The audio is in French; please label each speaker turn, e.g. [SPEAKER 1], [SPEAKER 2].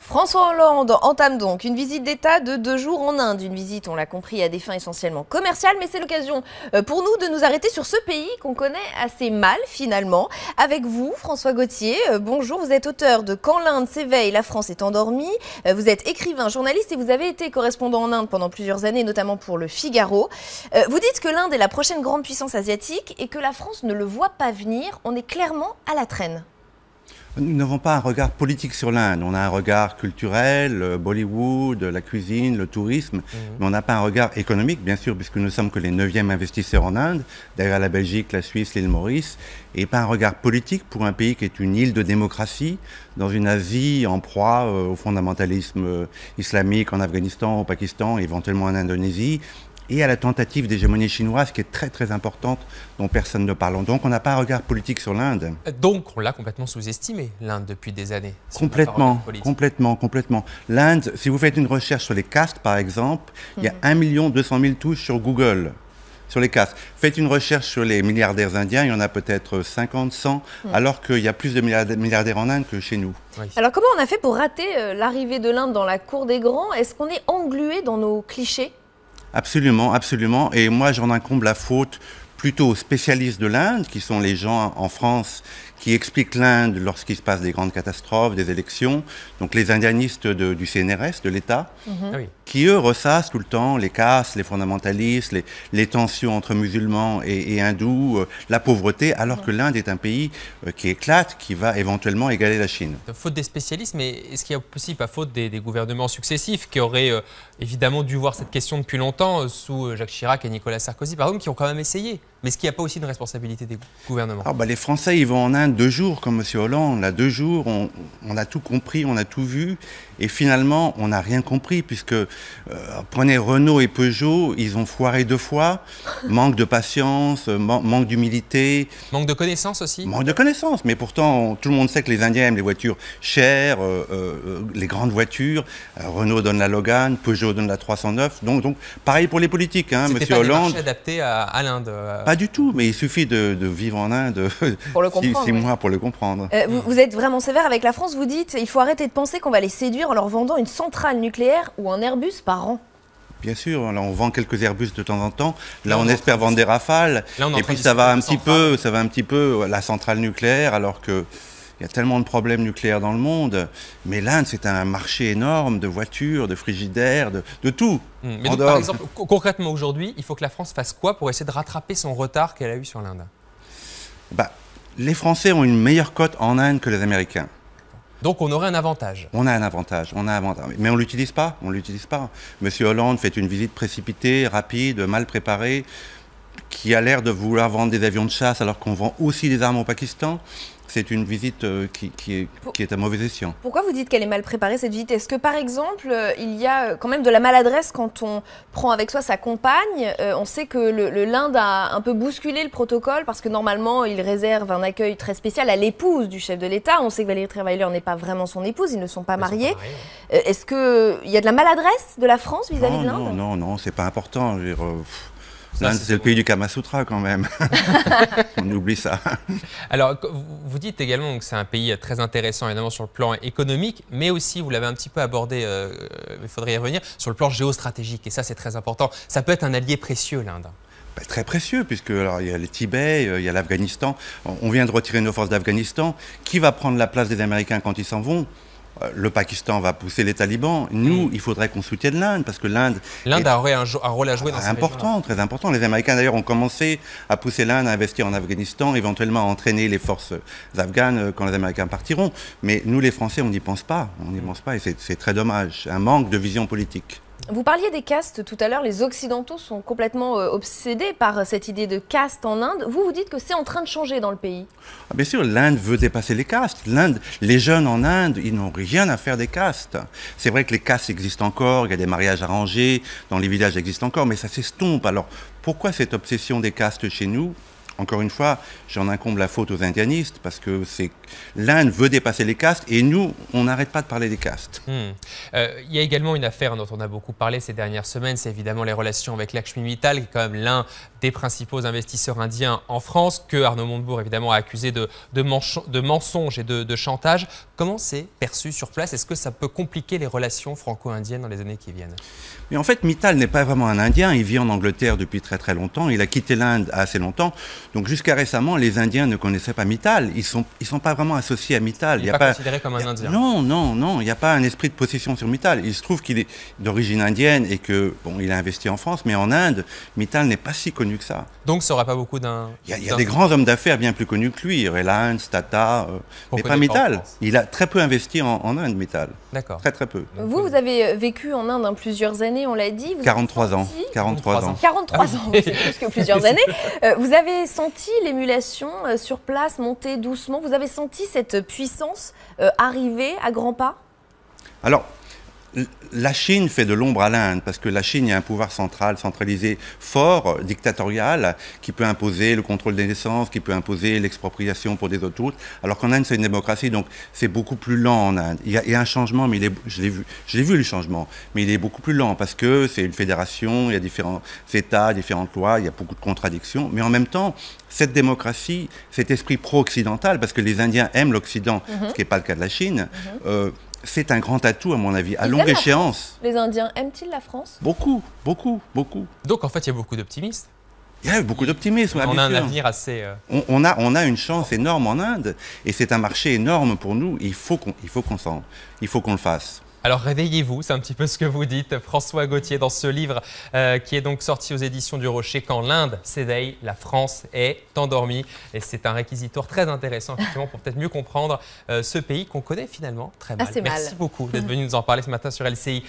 [SPEAKER 1] François Hollande entame donc une visite d'État de 2 jours en Inde. Une visite, on l'a compris, à des fins essentiellement commerciales, mais c'est l'occasion pour nous de nous arrêter sur ce pays qu'on connaît assez mal finalement. Avec vous, François Gauthier, bonjour, vous êtes auteur de « Quand l'Inde s'éveille, la France est endormie ». Vous êtes écrivain, journaliste et vous avez été correspondant en Inde pendant plusieurs années, notamment pour Le Figaro. Vous dites que l'Inde est la prochaine grande puissance asiatique et que la France ne le voit pas venir. On est clairement à la traîne.
[SPEAKER 2] Nous n'avons pas un regard politique sur l'Inde. On a un regard culturel, Bollywood, la cuisine, le tourisme, mais on n'a pas un regard économique, bien sûr, puisque nous ne sommes que les 9e investisseurs en Inde, derrière la Belgique, la Suisse, l'île Maurice, et pas un regard politique pour un pays qui est une île de démocratie, dans une Asie en proie au fondamentalisme islamique, en Afghanistan, au Pakistan, éventuellement en Indonésie, et à la tentative d'hégémonie chinoise qui est très très importante, dont personne ne parle. Donc on n'a pas un regard politique sur l'Inde.
[SPEAKER 3] Donc on l'a complètement sous-estimé, l'Inde, depuis des années. Si
[SPEAKER 2] complètement. L'Inde, si vous faites une recherche sur les castes par exemple, il y a 1 200 000 touches sur Google. Sur les castes. Faites une recherche sur les milliardaires indiens, il y en a peut-être 50, 100, alors qu'il y a plus de milliardaires en Inde que chez nous.
[SPEAKER 1] Oui. Alors comment on a fait pour rater l'arrivée de l'Inde dans la cour des grands? Est-ce qu'on est englué dans nos clichés?
[SPEAKER 2] Absolument, absolument. Et moi, j'en incombe la faute plutôt aux spécialistes de l'Inde, qui sont les gens en France qui expliquent l'Inde lorsqu'il se passe des grandes catastrophes, des élections. Donc les indianistes du CNRS, de l'État, qui eux ressassent tout le temps les castes, les fondamentalistes, les tensions entre musulmans et hindous, la pauvreté, alors que l'Inde est un pays qui éclate, qui va éventuellement égaler la Chine.
[SPEAKER 3] Faute des spécialistes, mais est-ce qu'il y a aussi pas faute des gouvernements successifs qui auraient évidemment dû voir cette question depuis longtemps, sous Jacques Chirac et Nicolas Sarkozy, par exemple, qui ont quand même essayé? Mais est-ce qu'il n'y a pas aussi une responsabilité des gouvernements?
[SPEAKER 2] Les Français, ils vont en Inde 2 jours, comme M. Hollande. Là, 2 jours, on a tout compris, on a tout vu. Et finalement, on n'a rien compris, puisque prenez Renault et Peugeot, ils ont foiré 2 fois. Manque de patience, manque d'humilité.
[SPEAKER 3] Manque de connaissances aussi?
[SPEAKER 2] Manque de connaissances, mais pourtant, tout le monde sait que les Indiens aiment les voitures chères, les grandes voitures. Renault donne la Logan, Peugeot donne la 309. Donc pareil pour les politiques, hein, M. Hollande.
[SPEAKER 3] C'était pas des marchés adaptés à l'Inde?
[SPEAKER 2] Pas du tout, mais il suffit de vivre en Inde
[SPEAKER 1] pour le comprendre,
[SPEAKER 2] 6 mois pour le comprendre.
[SPEAKER 1] Vous êtes vraiment sévère avec la France, vous dites il faut arrêter de penser qu'on va les séduire en leur vendant une centrale nucléaire ou un Airbus par an. Bien
[SPEAKER 2] sûr, là on vend quelques Airbus de temps en temps, là on espère vendre des Rafales, et puis ça va un petit peu la centrale nucléaire, alors que il y a tellement de problèmes nucléaires dans le monde, mais l'Inde c'est un marché énorme de voitures, de frigidaires, de tout.
[SPEAKER 3] Mais donc, par exemple, concrètement aujourd'hui, il faut que la France fasse quoi pour essayer de rattraper son retard qu'elle a eu sur l'Inde?
[SPEAKER 2] Les Français ont une meilleure cote en Inde que les Américains.
[SPEAKER 3] Donc on aurait un avantage.
[SPEAKER 2] On a un avantage, mais on ne l'utilise pas, Monsieur Hollande fait une visite précipitée, rapide, mal préparée, qui a l'air de vouloir vendre des avions de chasse alors qu'on vend aussi des armes au Pakistan. C'est une visite qui est à mauvais escient.
[SPEAKER 1] Pourquoi vous dites qu'elle est mal préparée, cette visite? Est-ce que, par exemple, il y a quand même de la maladresse quand on prend avec soi sa compagne? On sait que l'Inde a un peu bousculé le protocole parce que, normalement, il réserve un accueil très spécial à l'épouse du chef de l'État. On sait que Valérie Trierweiler n'est pas vraiment son épouse, ils ne sont pas mariés. Est-ce qu'il y a de la maladresse de la France vis-à-vis de l'Inde?
[SPEAKER 2] Non, c'est pas important. L'Inde, c'est le pays du Kama Sutra quand même. On oublie ça.
[SPEAKER 3] Alors, vous dites également que c'est un pays très intéressant, évidemment, sur le plan économique, mais aussi, vous l'avez un petit peu abordé, il faudrait y revenir, sur le plan géostratégique. Et ça, c'est très important. Ça peut être un allié précieux, l'Inde.
[SPEAKER 2] Très précieux, puisque il y a le Tibet, il y a l'Afghanistan. On vient de retirer nos forces d'Afghanistan. Qui va prendre la place des Américains quand ils s'en vont? Le Pakistan va pousser les talibans. Nous, il faudrait qu'on soutienne l'Inde, parce que l'Inde
[SPEAKER 3] aurait un rôle à jouer dans cette région.
[SPEAKER 2] Très important. Les Américains, d'ailleurs, ont commencé à pousser l'Inde à investir en Afghanistan, éventuellement à entraîner les forces afghanes quand les Américains partiront. Mais nous, les Français, on n'y pense pas. Et c'est très dommage. Un manque de vision politique.
[SPEAKER 1] Vous parliez des castes tout à l'heure, les Occidentaux sont complètement obsédés par cette idée de caste en Inde. Vous dites que c'est en train de changer dans le pays.
[SPEAKER 2] Bien sûr, l'Inde veut dépasser les castes. Les jeunes en Inde, ils n'ont rien à faire des castes. C'est vrai que les castes existent encore, il y a des mariages arrangés, dans les villages existent encore, mais ça s'estompe. Alors pourquoi cette obsession des castes chez nous? encore une fois, j'en incombe la faute aux indianistes, parce que l'Inde veut dépasser les castes, et nous, on n'arrête pas de parler des castes.
[SPEAKER 3] Il y a également une affaire dont on a beaucoup parlé ces dernières semaines, c'est évidemment les relations avec Lakshmi Mittal, qui est quand même l'un des principaux investisseurs indiens en France, que Arnaud Montebourg évidemment a accusé de mensonges et de chantage. Comment c'est perçu sur place? Est-ce que ça peut compliquer les relations franco-indiennes dans les années qui viennent?
[SPEAKER 2] Mais en fait, Mittal n'est pas vraiment un Indien, il vit en Angleterre depuis très très longtemps, il a quitté l'Inde assez longtemps, donc jusqu'à récemment, les Indiens ne connaissaient pas Mittal, ils sont pas vraiment associés à Mittal.
[SPEAKER 3] Il n'est pas considéré comme un Indien.
[SPEAKER 2] Non, il n'y a pas un esprit de possession sur Mittal. Il se trouve qu'il est d'origine indienne et que, bon, il a investi en France, mais en Inde, Mittal n'est pas si connu que ça.
[SPEAKER 3] Donc ça n'aurait pas beaucoup d'un...
[SPEAKER 2] Il y a des grands hommes d'affaires bien plus connus que lui, Reliance, Tata, mais pas Mittal. Il a très peu investi en Inde, Mittal.
[SPEAKER 3] D'accord.
[SPEAKER 2] Très très peu.
[SPEAKER 1] Vous avez vécu en Inde plusieurs années, on l'a dit.
[SPEAKER 2] 43 ans. 43 ans.
[SPEAKER 1] 43 ans, c'est plus que plusieurs années. Vous avez senti l'émulation sur place monter doucement? Vous avez senti cette puissance arriver à grands pas?
[SPEAKER 2] Alors, la Chine fait de l'ombre à l'Inde, parce que la Chine a un pouvoir centralisé fort, dictatorial, qui peut imposer le contrôle des naissances, qui peut imposer l'expropriation pour des autoroutes, alors qu'en Inde, c'est une démocratie, donc c'est beaucoup plus lent en Inde. Il y a un changement, mais je l'ai vu le changement, mais il est beaucoup plus lent, parce que c'est une fédération, il y a différents États, différentes lois, il y a beaucoup de contradictions, mais en même temps, cette démocratie, cet esprit pro-occidental, parce que les Indiens aiment l'Occident, ce qui n'est pas le cas de la Chine, c'est un grand atout, à mon avis, à longue échéance.
[SPEAKER 1] Les Indiens aiment-ils la France?
[SPEAKER 2] Beaucoup, beaucoup, beaucoup.
[SPEAKER 3] Donc, en fait, il y a beaucoup d'optimistes.
[SPEAKER 2] Il y a beaucoup d'optimisme.
[SPEAKER 3] On a un avenir assez...
[SPEAKER 2] On a une chance énorme en Inde, et c'est un marché énorme pour nous. Il faut qu'on le fasse.
[SPEAKER 3] Alors réveillez-vous, c'est un petit peu ce que vous dites, François Gauthier, dans ce livre qui est donc sorti aux éditions du Rocher, Quand l'Inde s'éveille, la France est endormie. Et c'est un réquisitoire très intéressant, effectivement, pour peut-être mieux comprendre ce pays qu'on connaît finalement très mal.
[SPEAKER 1] Assez mal.
[SPEAKER 3] Merci beaucoup d'être venu nous en parler ce matin sur LCI.